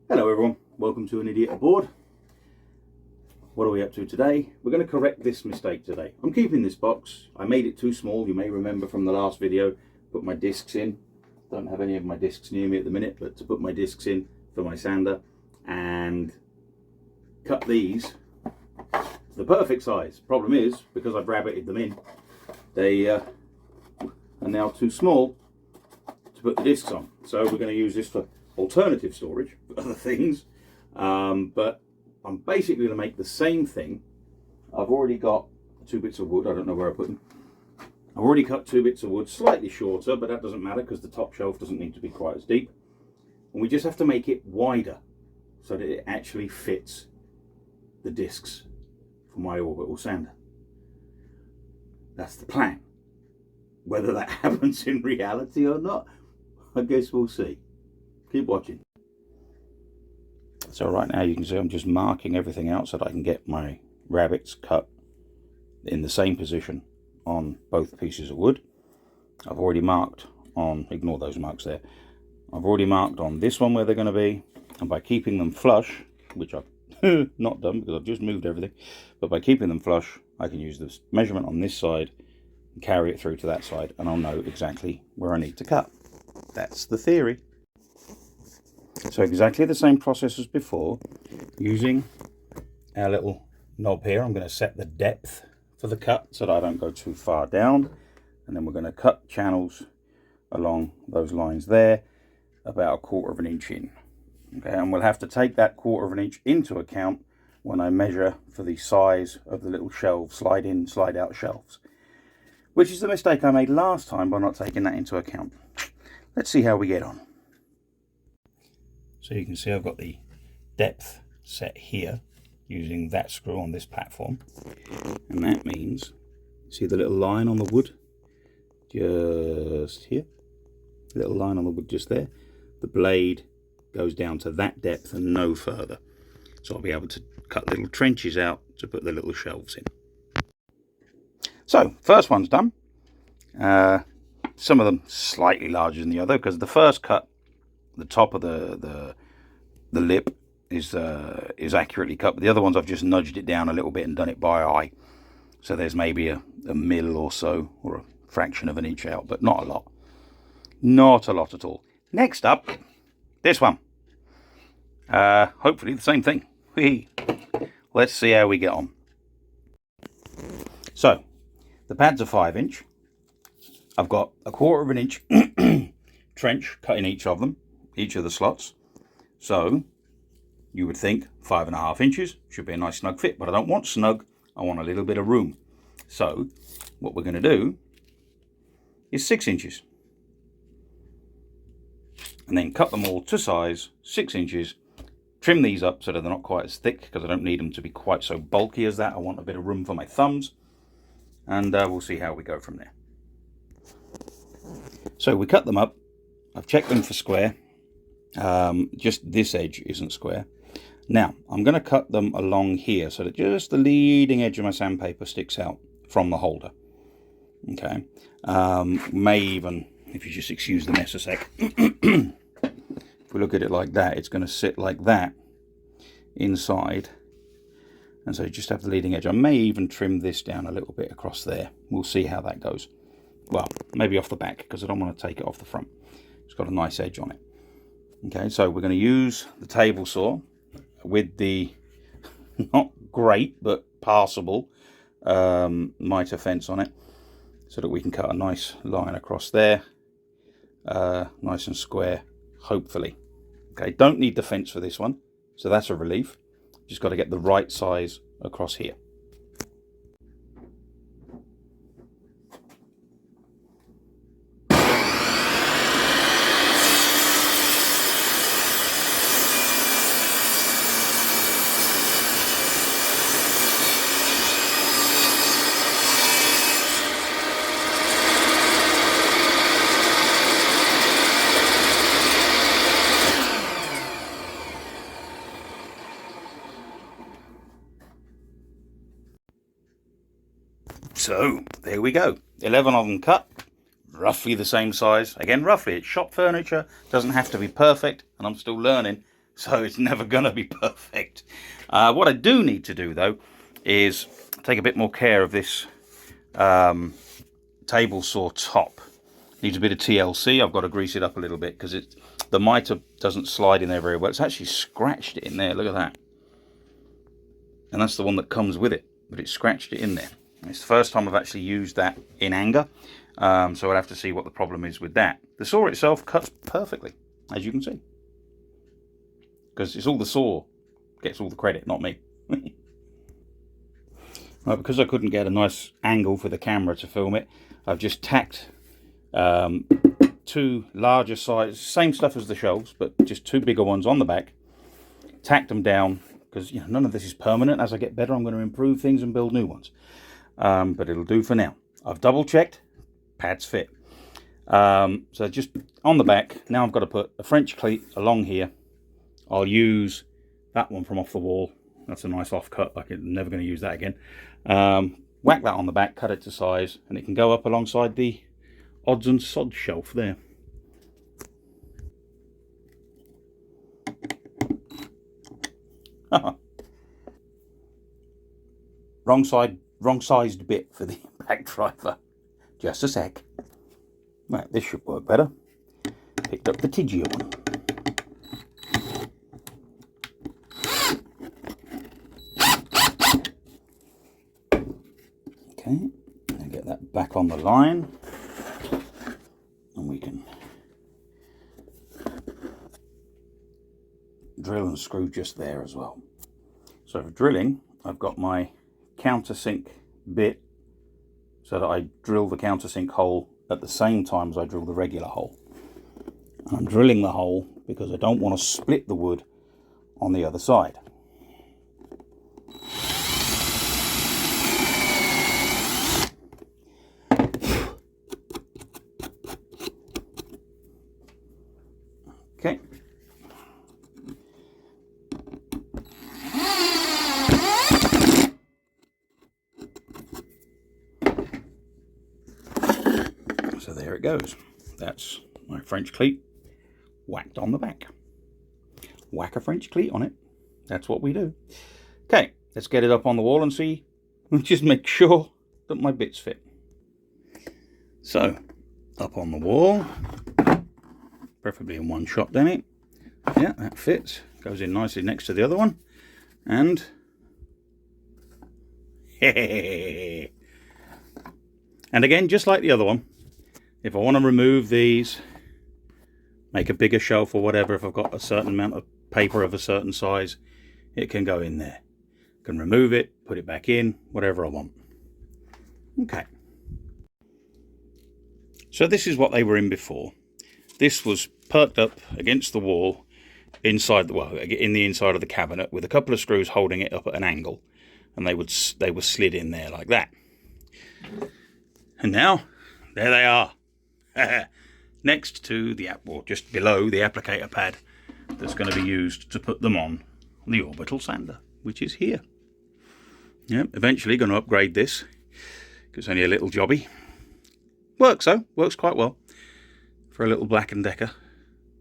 Hello everyone, welcome to An Idiot Aboard. What are we up to today? We're going to correct this mistake today. I'm keeping this box. I made it too small, you may remember from the last video. Put my discs in. Don't have any of my discs near me at the minute, but to put my discs in for my sander and cut these to the perfect size. Problem is, because I've rabbited them in, they are now too small to put the discs on. So we're going to use this for alternative storage for other things, but I'm basically going to make the same thing. I've already got 2 bits of wood. I don't know where I put them. I've already cut 2 bits of wood, slightly shorter, but that doesn't matter because the top shelf doesn't need to be quite as deep. And we just have to make it wider so that it actually fits the discs for my orbital sander. That's the plan. Whether that happens in reality or not, I guess we'll see. Keep watching. So right now you can see I'm just marking everything out so that I can get my rabbets cut in the same position on both pieces of wood. I've already marked on, ignore those marks there, I've already marked on this one where they're going to be, and by keeping them flush, which I've not done because I've just moved everything, but by keeping them flush I can use this measurement on this side and carry it through to that side, and I'll know exactly where I need to cut. That's the theory. So exactly the same process as before. Using our little knob here, I'm going to set the depth for the cut so that I don't go too far down, and then we're going to cut channels along those lines there about 1/4 of an inch in. Okay, and we'll have to take that 1/4 of an inch into account when I measure for the size of the little shelves, slide in, slide out shelves, which is the mistake I made last time by not taking that into account. Let's see how we get on. So you can see I've got the depth set here using that screw on this platform, and that means, see the little line on the wood just here, little line on the wood just there, the blade goes down to that depth and no further, so I'll be able to cut little trenches out to put the little shelves in. So first one's done. Some of them slightly larger than the other because the first cut, the top of the lip is accurately cut, but the other ones I've just nudged it down a little bit and done it by eye. So there's maybe a mil or so, or a fraction of an inch out, but not a lot. Not a lot at all. Next up, this one. Hopefully the same thing. Let's see how we get on. So the pads are 5 inch. I've got 1/4 of an inch trench cut in each of them, each of the slots. So you would think 5.5 inches should be a nice snug fit, but I don't want snug, I want a little bit of room. So what we're going to do is 6 inches. And then cut them all to size, 6 inches. Trim these up so that they're not quite as thick because I don't need them to be quite so bulky as that. I want a bit of room for my thumbs. And we'll see how we go from there. So we cut them up. I've checked them for square. Just this edge isn't square. Now I'm going to cut them along here so that just the leading edge of my sandpaper sticks out from the holder. Okay. May even, if you just excuse the mess a sec, if we look at it like that, it's going to sit like that inside, and so you just have the leading edge. I may even trim this down a little bit across there. We'll see how that goes. Well, maybe off the back because I don't want to take it off the front. It's got a nice edge on it. Okay, so we're going to use the table saw with the not great but passable mitre fence on it, so that we can cut a nice line across there, nice and square, hopefully. Okay, don't need the fence for this one, so that's a relief. Just got to get the right size across here. So there we go, 11 of them cut, roughly the same size. Again, roughly, it's shop furniture, doesn't have to be perfect, and I'm still learning so it's never going to be perfect. What I do need to do, though, is take a bit more care of this table saw top. Needs a bit of TLC. I've got to grease it up a little bit because the mitre doesn't slide in there very well. It's actually scratched it in there. Look at that. And that's the one that comes with it, but it scratched it in there. It's the first time I've actually used that in anger, so I'll have to see what the problem is with that. The saw itself cuts perfectly, as you can see, because it's all the saw gets all the credit, not me. Right, because I couldn't get a nice angle for the camera to film it, I've just tacked two larger size, same stuff as the shelves, but just two bigger ones on the back, tacked them down, because none of this is permanent. As I get better, I'm going to improve things and build new ones, but it'll do for now. I've double checked, pads fit. So just on the back, now I've got to put a French cleat along here. I'll use that one from off the wall. That's a nice offcut. I'm never going to use that again. Whack that on the back, cut it to size, and it can go up alongside the odds and sods shelf there. Wrong sized bit for the impact driver. Just a sec. Right, this should work better. Picked up the Tigia one. Okay, and get that back on the line, and we can drill and screw just there as well. So for drilling, I've got my countersink bit so that I drill the countersink hole at the same time as I drill the regular hole. I'm drilling the hole because I don't want to split the wood on the other side. Okay. So there it goes. That's my French cleat whacked on the back. Whack a French cleat on it. That's what we do. Okay, let's get it up on the wall and see. Just make sure that my bits fit. So, up on the wall. Preferably in one shot, Danny. Yeah, that fits. Goes in nicely next to the other one. And... and again, just like the other one, if I want to remove these, make a bigger shelf or whatever, if I've got a certain amount of paper of a certain size, it can go in there. I can remove it, put it back in, whatever I want. Okay. So this is what they were in before. This was perked up against the wall inside in the inside of the cabinet with a couple of screws holding it up at an angle, and they were slid in there like that. And now there they are. Next to the just below the applicator pad that's going to be used to put them on the orbital sander, which is here. Yep, eventually going to upgrade this because it's only a little jobby. Works though, works quite well for a little Black & Decker.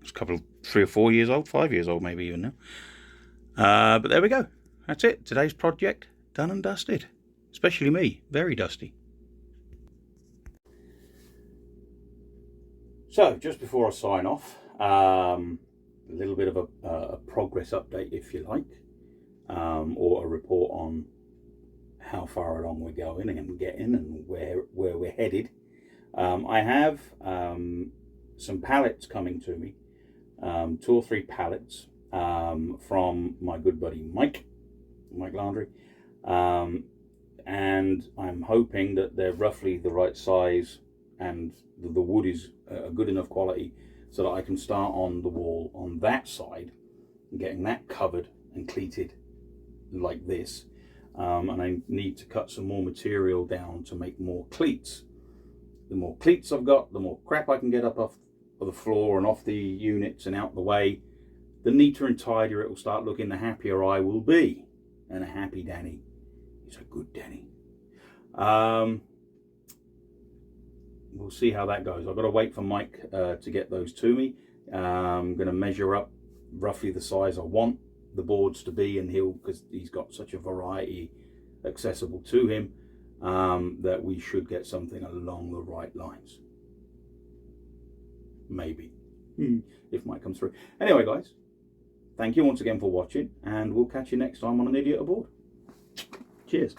It's a couple, 3 or 4 years old, 5 years old maybe even now. But there we go. That's it. Today's project done and dusted. Especially me, very dusty. So, just before I sign off, a little bit of a progress update, if you like, or a report on how far along we're going and getting and where we're headed. I have some pallets coming to me, 2 or 3 pallets from my good buddy Mike Landry, and I'm hoping that they're roughly the right size and the wood is a good enough quality so that I can start on the wall on that side, getting that covered and cleated like this. And I need to cut some more material down to make more cleats. The more cleats I've got, the more crap I can get up off the floor and off the units and out the way, the neater and tidier it will start looking, the happier I will be. And a happy Danny is a good Danny. We'll see how that goes. I've got to wait for Mike to get those to me. I'm going to measure up roughly the size I want the boards to be, and because he's got such a variety accessible to him, that we should get something along the right lines. Maybe. If might come through. Anyway, guys, thank you once again for watching, and we'll catch you next time on An Idiot Aboard. Cheers.